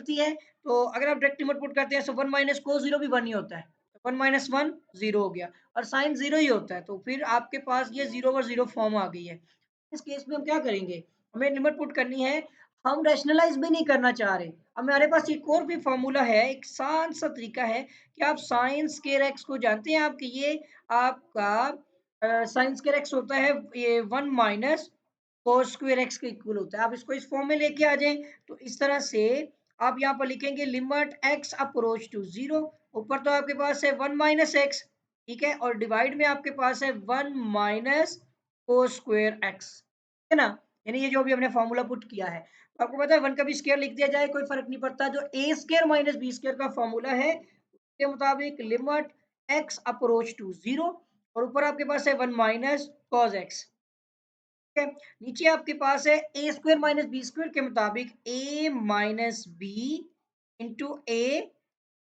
बदलती है, तो अगर आप डायरेक्ट लिमिट पुट करते हैं, सो 1 माइनस cos 0 भी 1 ही होता है। 1 माइनस 1 0 हो गया और sin 0 ही होता है, तो फिर आपके पास ये 0 ओवर 0 फॉर्म आ गई है। इस केस में हम क्या करेंगे? हमें लिमिट पुट करनी है, हम रैशनलाइज़ भी नहीं करना चाह रहे। हमारे पास एक और भी फ़ॉर्मूला है, एक आसान सा तरीका है कि आप sin स्क्वायर x को जानते हैं आप कि ये आपका sin स्क्वायर x होता है ये 1 माइनस cos स्क्वायर x के इक्वल होता है। आप इसको इस फॉर्म में लेके आ जाएँ, तो इस तरह से आप यहाँ पर लिखेंगे लिमिट x अप्रोच टू 0। ऊपर तो आपके पास है 1 माइनस x, ठीक है? और डिवाइड में आपके पास है 1 माइनस cos स्क्वायर x, है ना? यानी ये जो अभी हमने फॉर्मूला पुट किया है। तो आपको पता है 1 का भी स्क्वायर लिख दिया जाए कोई फ़र्क नहीं पड़ता। जो a square minus b square का फॉर्मूला है, उसके मुताबिक लिमिट x अप्रोच टू 0 और ऊपर आपके पास है 1 माइनस cos x। ठीक है, नीचे आपके पास है ए स्क्वायर माइनस बी स्क्वायर के मुताबिक ए माइनस बी इंटू ए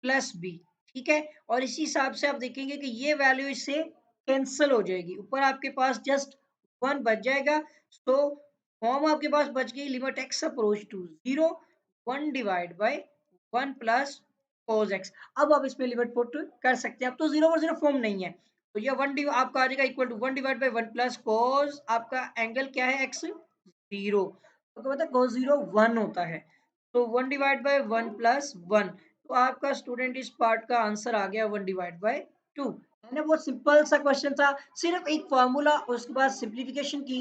प्लस बी। ठीक है, और इसी हिसाब से आप देखेंगे कि ये वैल्यू इससे कैंसिल हो जाएगी, ऊपर आपके पास जस्ट 1 बच जाएगा। तो फॉर्म आपके पास बच गई limit x approach to 0 1 divide by 1 plus cos x। अब आप इसमें लिमिट पुट कर सकते हैं। अब तो 0 और 0 फॉर्म नहीं है, तो ये 1 आपका आ जाएगा equal to 1 divide by 1 plus cos आपका एंगल क्या है x 0, तो क्या होता है cos 0 1 होता है, तो 1 डिवाइड बाय 1 प्लस 1, तो आपका स्टूडेंट इस पार्ट का आंसर आ गया 1 डिवाइड बाय 2। है ना, बहुत सिंपल सा क्वेश्चन था, सिर्फ एक फार्मूला उसके बाद सिंप्लीफिकेशन की